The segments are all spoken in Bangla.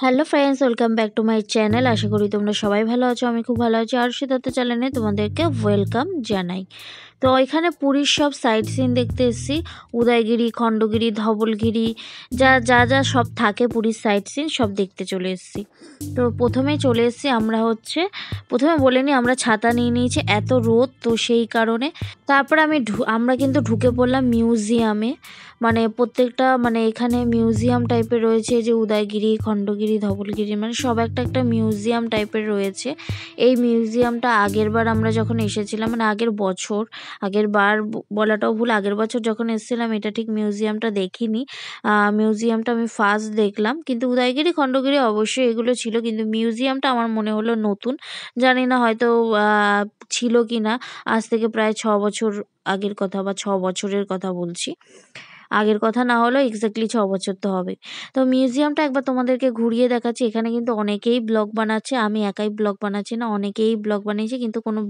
Hello friends, welcome back to my channel. আশা করি তোমরা সবাই ভালো আছো। আমি খুব ভালো আছি। আর সিদ্ধার্থ চ্যানেলে তোমাদেরকে ওয়েলকাম জানাই। তো এখানে পুরীর সব সাইট সিন দেখতে এসেছি। উদয়গিরি, খণ্ডগিরি, ধবলগিরি, যা যা যা সব থাকে পুরীর সাইট সিন সব দেখতে চলে এসেছি। তো প্রথমেই চলে এসেছি আমরা প্রথমে বলে নিই, আমরা ছাতা নিয়ে নিয়েছি, এত রোদ তো সেই কারণে। তারপর আমরা কিন্তু ঢুকে পড়লাম মিউজিয়ামে। মানে প্রত্যেকটা এখানে মিউজিয়াম টাইপের রয়েছে, যে উদয়গিরি, খণ্ডগিরি, ধবলগিরি সব একটা একটা মিউজিয়াম টাইপের রয়েছে। এই মিউজিয়ামটা আগের বার আমরা যখন এসেছিলাম, আগের বার বলাটাও ভুল, আগের বছর যখন এসেছিলাম এটা ঠিক মিউজিয়ামটা দেখিনি। মিউজিয়ামটা আমি ফার্স্ট দেখলাম, কিন্তু উদয়গিরি, খণ্ডগিরি অবশ্যই এগুলো ছিল, কিন্তু মিউজিয়ামটা আমার মনে হলো নতুন। জানি না হয়তো ছিল কি না। আজ থেকে প্রায় 6 বছর আগের কথা, বা 6 বছরের কথা বলছি। আগের কথা না হলেও এক্স্যাক্টলি 6 বছর তো হবে। তো মিউজিয়ামটা একবার তোমাদেরকে ঘুরিয়ে দেখাচ্ছি। এখানে কিন্তু অনেকেই ব্লগ বানাচ্ছে, আমি একাই ব্লগ বানাচ্ছি না, অনেকেই ব্লগ বানিয়েছে, কিন্তু কোনো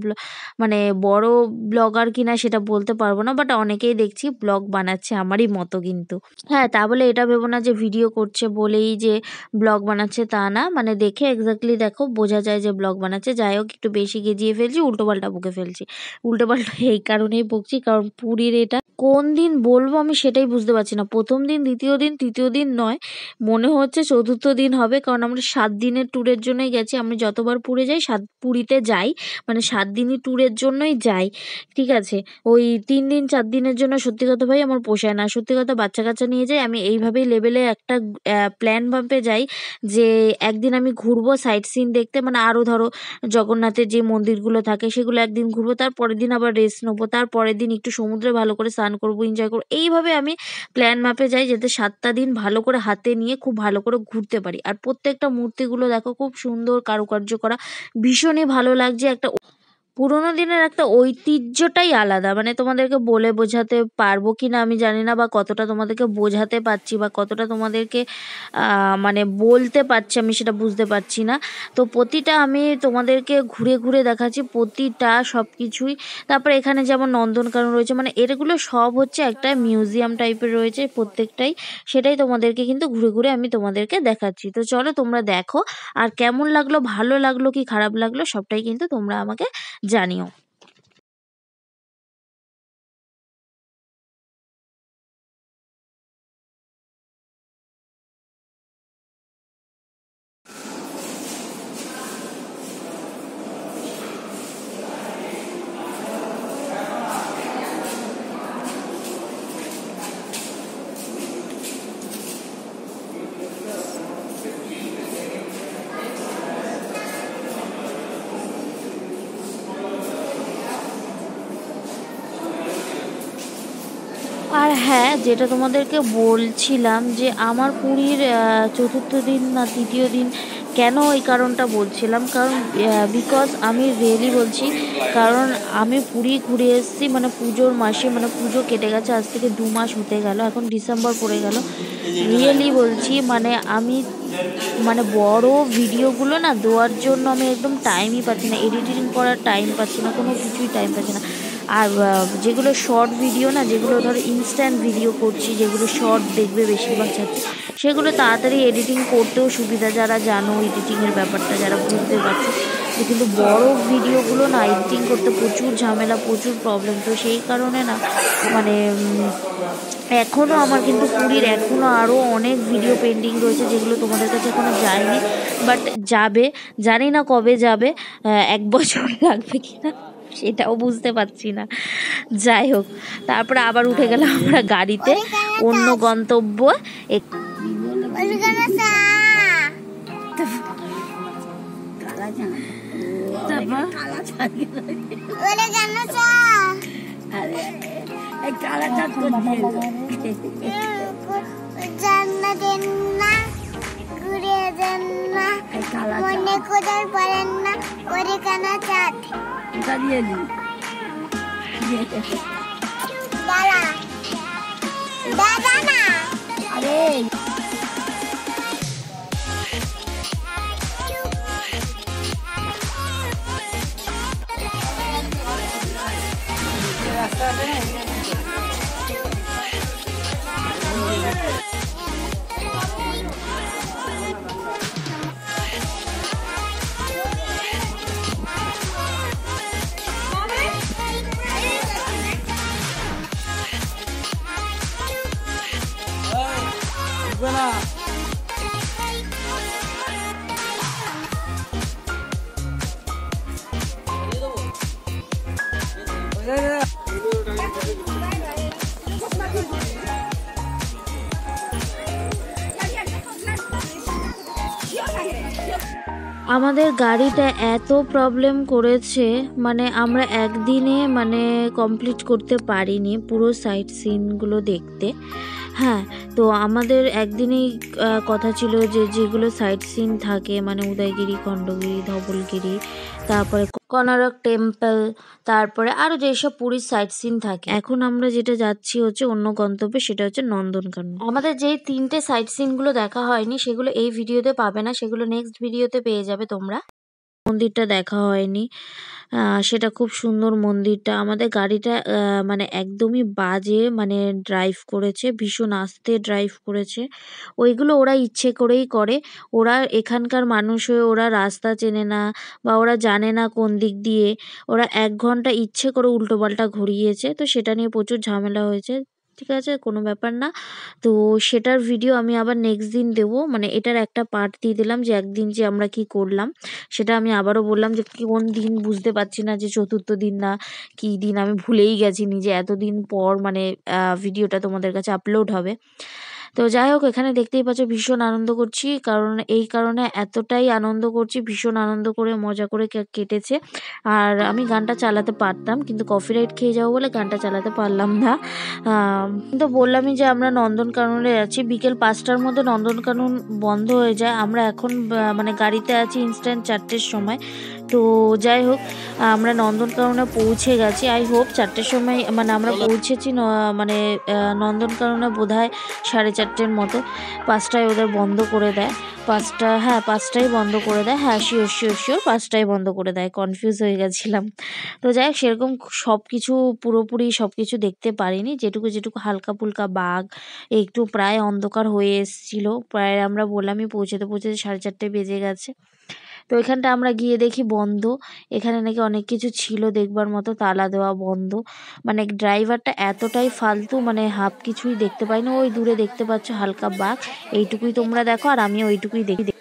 বড় ব্লগার কিনা সেটা বলতে পারবো না, বাট অনেকেই দেখছি ব্লগ বানাচ্ছে আমারই মতো। কিন্তু হ্যাঁ, তা বলে এটা ভেবো না যে ভিডিও করছে বলেই যে ব্লগ বানাচ্ছে, তা না। দেখে এক্স্যাক্টলি দেখো বোঝা যায় যে ব্লগ বানাচ্ছে। যাই হোক, একটু বেশি গেজিয়ে ফেলছি, উল্টোপাল্টা বকে ফেলছি। উল্টোপাল্টা এই কারণেই বকছি কারণ পুরীর এটা কোন দিন বলবো আমি সেটাই বুঝতে পারছি না। প্রথম দিন, দ্বিতীয় দিন, তৃতীয় দিন নয়, মনে হচ্ছে চতুর্থ দিন হবে, কারণ আমরা 7 দিনের ট্যুরের জন্যই গেছি। আমি যতবার পুরীতে যাই 7 দিনই ট্যুরের জন্যই যাই, ঠিক আছে। ওই 3 দিন 4 দিনের জন্য সত্যি কথা ভাই আমার পোষায় না। সত্যি কথা, বাচ্চা কাচ্চা নিয়ে যাই আমি, এইভাবেই লেভেলে একটা প্ল্যান ভাবে যাই যে একদিন আমি ঘুরবো সাইট সিন দেখতে। আরও ধরো জগন্নাথের যে মন্দিরগুলো থাকে সেগুলো একদিন ঘুরবো, তারপরের দিন আবার রেস্ট নেবো, তারপরের দিন একটু সমুদ্রে ভালো করে স্নান করবো, এনজয় করবো। এইভাবে আমি প্ল্যান মাপে যাই, যাতে 7টা দিন ভালো করে হাতে নিয়ে খুব ভালো করে ঘুরতে পারি। আর প্রত্যেকটা মূর্তিগুলো দেখো খুব সুন্দর কারুকার্য করা, ভীষণই ভালো লাগছে। একটা পুরোনো দিনের একটা ঐতিহ্যটাই আলাদা। তোমাদেরকে বলে বোঝাতে পারবো কি না আমি জানি না, বা কতটা তোমাদেরকে বোঝাতে পারছি, বা কতটা তোমাদেরকে বলতে পারছি আমি সেটা বুঝতে পারছি না। তো প্রতিটা আমি তোমাদেরকে ঘুরে ঘুরে দেখাচ্ছি, প্রতিটা সব কিছুই। তারপরে এখানে যেমন নন্দনকানন রয়েছে, এগুলো সব হচ্ছে একটা মিউজিয়াম টাইপের রয়েছে প্রত্যেকটাই। সেটাই তোমাদেরকে কিন্তু ঘুরে ঘুরে আমি তোমাদেরকে দেখাচ্ছি। তো চলো তোমরা দেখো, আর কেমন লাগলো, ভালো লাগলো কি খারাপ লাগলো সবটাই কিন্তু তোমরা আমাকে জানিও। আর হ্যাঁ, যেটা তোমাদেরকে বলছিলাম যে আমার পুরীর চতুর্থ দিন না তৃতীয় দিন কেন, এই কারণটা বলছিলাম, কারণ বিকজ আমি রিয়েলি বলছি, কারণ আমি পুরী ঘুরে এসেছি পুজোর মাসে, পুজো কেটে গেছে, আজ থেকে 2 মাস হতে গেল, এখন ডিসেম্বর পড়ে গেল। রিয়েলি বলছি, আমি বড় ভিডিওগুলো না দেওয়ার জন্য আমি একদম টাইমই পাচ্ছি না, এডিটিং করার টাইম পাচ্ছি না, কোনো কিছুই টাইম পাচ্ছি না। আর যেগুলো শর্ট ভিডিও না, যেগুলো ধরো ইনস্ট্যান্ট ভিডিও করছি, যেগুলো শর্ট দেখবে বেশিরভাগ ছাত্র, সেগুলো তাড়াতাড়ি এডিটিং করতেও সুবিধা, যারা জানো এডিটিংয়ের ব্যাপারটা, যারা বুঝতে পারছো। কিন্তু বড় ভিডিওগুলো না এডিটিং করতে প্রচুর ঝামেলা, প্রচুর প্রবলেম। তো সেই কারণে না এখনও আমার কিন্তু পুরীর এখনও আরও অনেক ভিডিও পেন্ডিং রয়েছে, যেগুলো তোমাদের কাছে এখনও যায়নি, বাট যাবে। জানি না কবে যাবে, 1 বছর লাগবে কিনা সেটাও বুঝতে পারছি না। যাই হোক, তারপরে আবার উঠে গেলাম আমরা গাড়িতে অন্য গন্তব্য। আমাদের গাড়িটা এত প্রবলেম করেছে, মানে আমরা একদিনে মানে কমপ্লিট করতে পারিনি পুরো সাইট সিনগুলো দেখতে। হ্যাঁ, তো আমাদের একদিনেই কথা ছিল যে যেগুলো সাইট সিন থাকে মানে উদয়গিরি, খণ্ডগিরি, ধবলগিরি, তারপরে কোনারক টেম্পল, তারপরে আরও যেসব পুরীর সাইট সিন থাকে। এখন আমরা যেটা যাচ্ছি হচ্ছে অন্য গন্তব্যে, সেটা হচ্ছে নন্দনকানন। আমাদের যেই 3টে সাইট সিনগুলো দেখা হয়নি সেগুলো এই ভিডিওতে পাবে না, সেগুলো নেক্সট ভিডিওতে পেয়ে যাবে তোমরা। মন্দিরটা দেখা হয়নি, সেটা খুব সুন্দর মন্দিরটা। আমাদের গাড়িটা মানে একদমই বাজে মানে ড্রাইভ করেছে, ভীষণ আস্তে ড্রাইভ করেছে। ওইগুলো ওরা ইচ্ছে করেই করে, ওরা এখানকার মানুষ হয়ে ওরা রাস্তা চেনে না বা ওরা জানে না কোন দিক দিয়ে, ওরা 1 ঘন্টা ইচ্ছে করে উল্টোপাল্টা ঘুরিয়েছে। তো সেটা নিয়ে প্রচুর ঝামেলা হয়েছে, ঠিক আছে, কোনো ব্যাপার না। তো সেটার ভিডিও আমি আবার নেক্সট দিন দেবো, মানে এটার একটা পার্ট দিয়ে দিলাম যে একদিন যে আমরা কি করলাম সেটা আমি আবারও বললাম যে কোন দিন বুঝতে পারছি না, যে চতুর্থ দিন না কী দিন, আমি ভুলেই গেছি নিজে, এতদিন পর মানে ভিডিওটা তোমাদের কাছে আপলোড হবে। তো যাই হোক, এখানে দেখতেই পাচ্ছ ভীষণ আনন্দ করছি, কারণ এই কারণে এতটাই আনন্দ করছি, ভীষণ আনন্দ করে মজা করে কেটেছে। আর আমি গানটা চালাতে পারতাম, কিন্তু কপিরাইট খেয়ে যাবো বলে গানটা চালাতে পারলাম না। তো বললামই যে আমরা নন্দনকাননে আছি, বিকেল 5টার মধ্যে নন্দনকানন বন্ধ হয়ে যায়। আমরা এখন মানে গাড়িতে আছি ইনস্ট্যান্ট 4টের সময়। তো যাই হোক, আমরা নন্দনকাননে পৌঁছে গেছি। আই হোপ 4টের সময় মানে আমরা পৌঁছেছি, মানে নন্দনকাননে বোধহয় 4:30-এর মতো। 5টায় ওদের বন্ধ করে দেয়, 5টা, হ্যাঁ 5টায় বন্ধ করে দেয়, হ্যাঁ শিওর 5টায় বন্ধ করে দেয়, কনফিউজ হয়ে গেছিলাম। তো যাই হোক, সেরকম সব কিছু পুরোপুরি সব কিছু দেখতে পারিনি, যেটুকু যেটুকু হালকা ফুলকা বাঘ, একটু প্রায় অন্ধকার হয়ে এসেছিলো, প্রায় আমরা বললামই পৌঁছাতে 4:30 বেজে গেছে। তো এখানটা আমরা গিয়ে দেখি বন্ধ, এখানে নাকি অনেক কিছু ছিল দেখবার মতো, তালা দেওয়া বন্ধ। মানে ড্রাইভারটা এতটাই ফালতু, মানে হাফ কিছুই দেখতে পাই না। ওই দূরে দেখতে পাচ্ছ হালকা বাঘ, এইটুকুই তোমরা দেখো আর আমি ওইটুকুই দেখি।